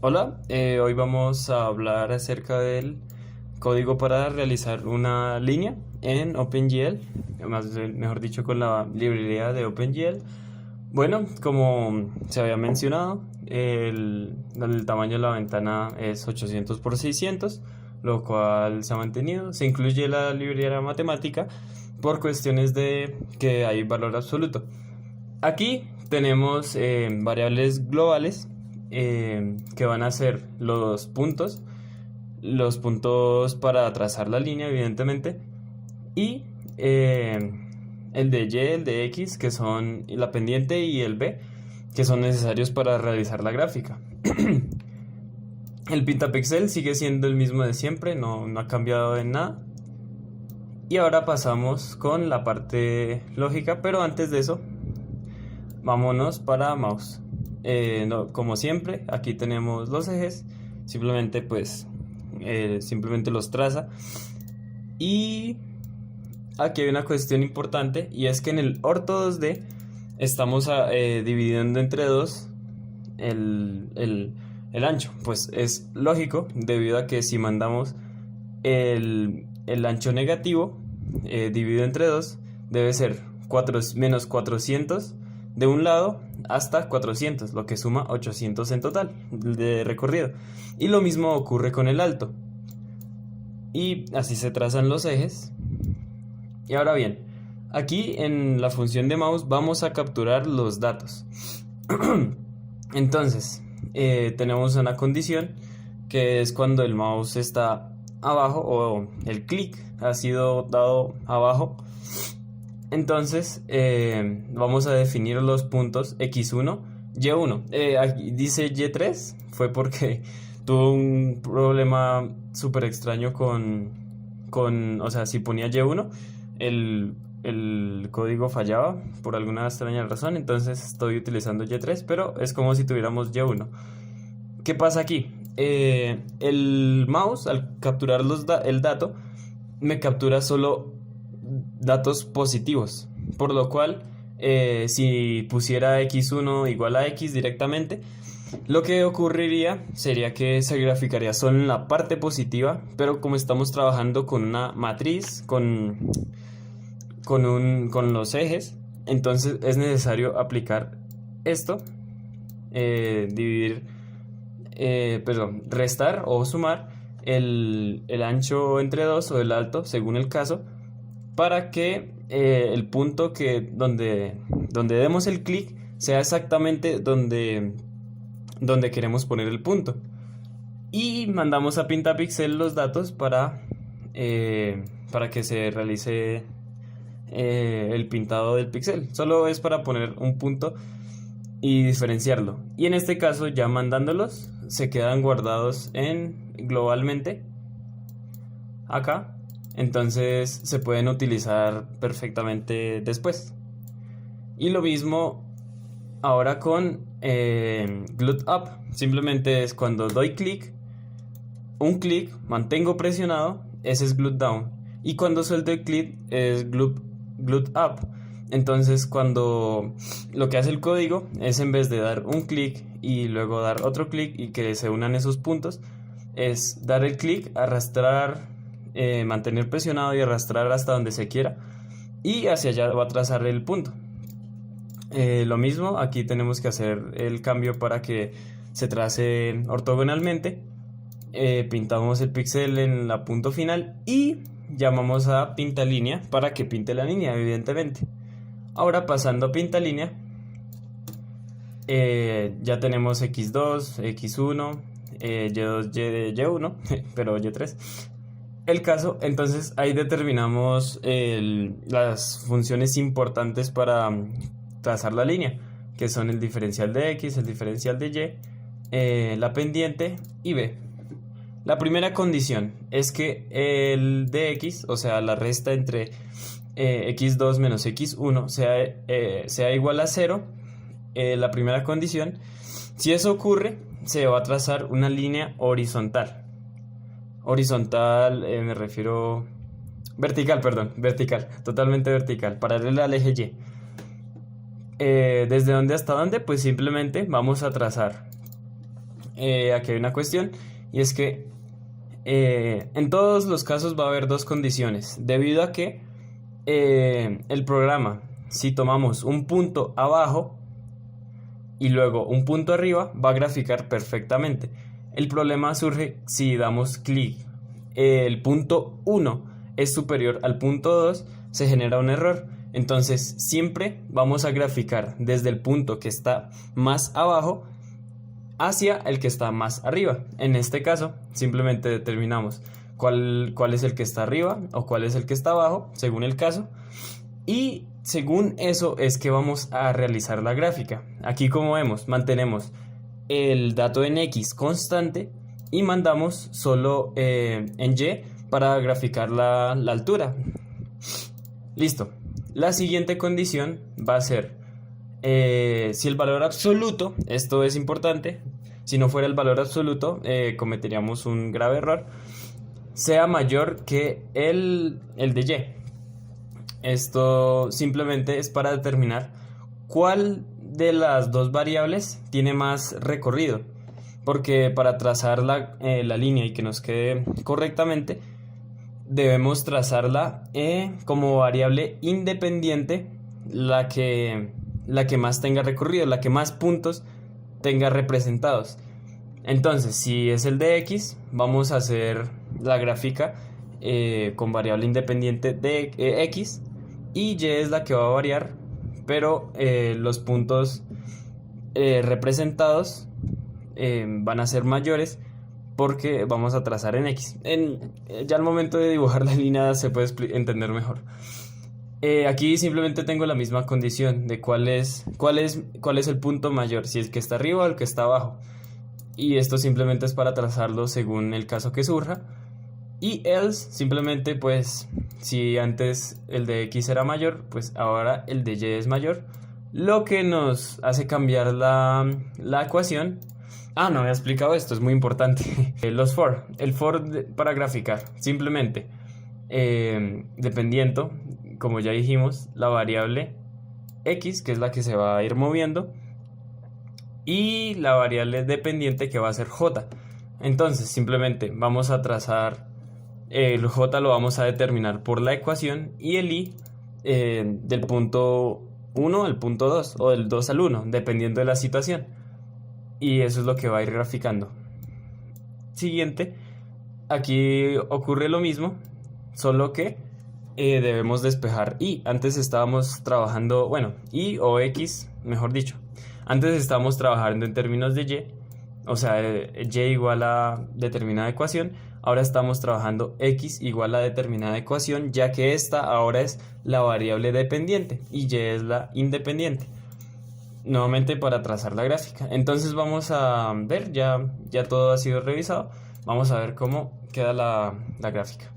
Hola, hoy vamos a hablar acerca del código para realizar una línea en OpenGL, mejor dicho con la librería de OpenGL. Bueno, como se había mencionado, el tamaño de la ventana es 800 por 600, lo cual se ha mantenido. Se incluye la librería matemática por cuestiones de que hay valor absoluto. Aquí tenemos variables globales que van a ser los puntos para trazar la línea, evidentemente, y eh, el de y, el de x, que son la pendiente, y el b, que son necesarios para realizar la gráfica. El pintapixel sigue siendo el mismo de siempre, no ha cambiado en nada. Y ahora pasamos con la parte lógica, pero antes de eso vámonos para mouse. Como siempre, aquí tenemos los ejes. Simplemente simplemente los traza. Y aquí hay una cuestión importante, y es que en el orto 2D estamos dividiendo entre dos el ancho. Pues es lógico, debido a que si mandamos el ancho negativo dividido entre dos, debe ser menos 400 de un lado hasta 400, lo que suma 800 en total de recorrido. Y lo mismo ocurre con el alto. Y así se trazan los ejes. Y ahora bien, aquí en la función de mouse vamos a capturar los datos. Entonces, tenemos una condición que es cuando el mouse está abajo o el clic ha sido dado abajo. Entonces vamos a definir los puntos x1, y1. Aquí dice y3, fue porque tuvo un problema súper extraño o sea, si ponía y1, el código fallaba por alguna extraña razón. Entonces estoy utilizando y3, pero es como si tuviéramos y1. ¿Qué pasa aquí? El mouse, al capturar el dato, me captura solo datos positivos, por lo cual si pusiera x1 igual a x directamente, lo que ocurriría sería que se graficaría solo en la parte positiva. Pero como estamos trabajando con una matriz, con los ejes, entonces es necesario aplicar esto, dividir, perdón, restar o sumar el ancho entre dos o el alto, según el caso, para que el punto donde demos el clic sea exactamente donde queremos poner el punto. Y mandamos a Pintapixel los datos para que se realice el pintado del pixel. Solo es para poner un punto y diferenciarlo. Y en este caso, ya mandándolos, se quedan guardados globalmente acá. Entonces se pueden utilizar perfectamente después. Y lo mismo ahora con Glut Up. Simplemente es cuando doy un clic, mantengo presionado, ese es Glut Down. Y cuando suelto el clic es Glut Up. Entonces cuando lo que hace el código es, en vez de dar un clic y luego dar otro clic y que se unan esos puntos, es dar el clic, arrastrar, mantener presionado y arrastrar hasta donde se quiera, y hacia allá va a trazar el punto. Lo mismo, aquí tenemos que hacer el cambio para que se trace ortogonalmente. Pintamos el píxel en la punto final y llamamos a pintalínea para que pinte la línea, evidentemente. Ahora, pasando a pintalínea, ya tenemos x2, x1, y2, y1, pero y3. El caso, entonces ahí determinamos las funciones importantes para trazar la línea, que son el diferencial de x, el diferencial de y, la pendiente y b. La primera condición es que el de x, o sea, la resta entre x2 menos x1, sea igual a 0. La primera condición. Si eso ocurre, se va a trazar una línea horizontal. Horizontal, me refiero... Vertical, perdón, vertical, totalmente vertical, paralela al eje Y. ¿Desde dónde hasta dónde? Pues simplemente vamos a trazar aquí hay una cuestión, y es que en todos los casos va a haber dos condiciones, debido a que el programa, si tomamos un punto abajo y luego un punto arriba, va a graficar perfectamente. El problema surge si damos clic, el punto 1 es superior al punto 2, se genera un error. Entonces siempre vamos a graficar desde el punto que está más abajo hacia el que está más arriba. En este caso simplemente determinamos cuál es el que está arriba o cuál es el que está abajo, según el caso, y según eso es que vamos a realizar la gráfica. Aquí, como vemos, mantenemos el dato en X constante y mandamos solo en Y para graficar la altura. Listo. La siguiente condición va a ser si el valor absoluto, esto es importante, si no fuera el valor absoluto cometeríamos un grave error, sea mayor que el de Y. Esto simplemente es para determinar cuál de las dos variables tiene más recorrido, porque para trazar la línea y que nos quede correctamente debemos trazarla como variable independiente la que más tenga recorrido, la que más puntos tenga representados. Entonces, si es el de X, vamos a hacer la gráfica con variable independiente de X, y Y es la que va a variar, pero los puntos representados van a ser mayores porque vamos a trazar en X. Ya al momento de dibujar la línea se puede entender mejor. Aquí simplemente tengo la misma condición de cuál es el punto mayor, si el que está arriba o el que está abajo. Y esto simplemente es para trazarlo según el caso que surja. Y else simplemente, pues si antes el de X era mayor, pues ahora el de Y es mayor, lo que nos hace cambiar la ecuación. No había explicado esto, es muy importante. Los for, el for para graficar, simplemente dependiendo, como ya dijimos, la variable X, que es la que se va a ir moviendo, y la variable dependiente, que va a ser J. Entonces simplemente vamos a trazar el J, lo vamos a determinar por la ecuación, y el I del punto 1 al punto 2 o del 2 al 1, dependiendo de la situación. Y eso es lo que va a ir graficando. Siguiente, aquí ocurre lo mismo, solo que debemos despejar Y. Antes estábamos trabajando, bueno, Y o X, mejor dicho. Antes estábamos trabajando en términos de Y, o sea, Y igual a determinada ecuación. Ahora estamos trabajando X igual a determinada ecuación, ya que esta ahora es la variable dependiente y Y es la independiente. Nuevamente para trazar la gráfica. Entonces vamos a ver, ya todo ha sido revisado. Vamos a ver cómo queda la gráfica.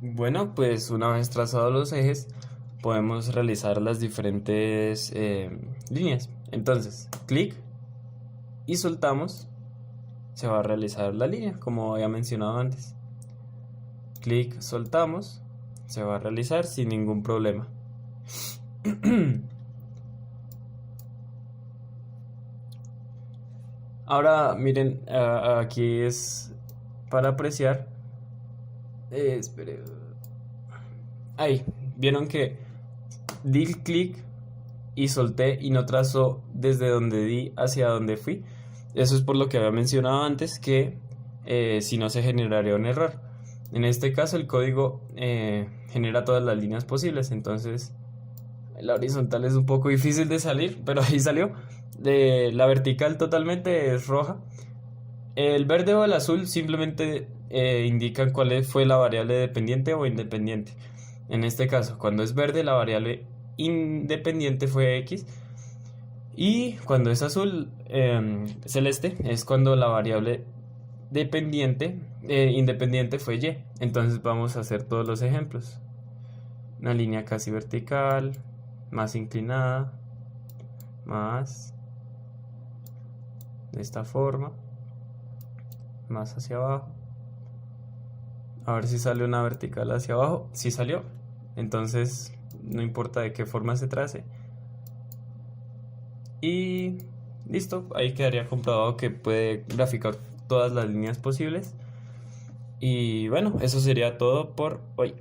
Bueno, pues una vez trazados los ejes, podemos realizar las diferentes líneas. Entonces, clic y soltamos, se va a realizar la línea, como había mencionado antes. Clic, soltamos, se va a realizar sin ningún problema. Ahora miren, aquí es para apreciar. Espere. Ahí, vieron que di el clic y solté y no trazó desde donde di hacia donde fui. Eso es por lo que había mencionado antes, que si no se generaría un error. En este caso el código genera todas las líneas posibles, entonces la horizontal es un poco difícil de salir, pero ahí salió. La vertical totalmente es roja. El verde o el azul simplemente indican fue la variable dependiente o independiente. En este caso, cuando es verde, la variable independiente fue X. Y cuando es azul, celeste, es cuando la variable independiente fue Y. Entonces vamos a hacer todos los ejemplos. Una línea casi vertical, más inclinada, más de esta forma, más hacia abajo. A ver si sale una vertical hacia abajo. Sí salió. Entonces no importa de qué forma se trace. Y listo, ahí quedaría comprobado que puede graficar todas las líneas posibles. Y bueno, eso sería todo por hoy.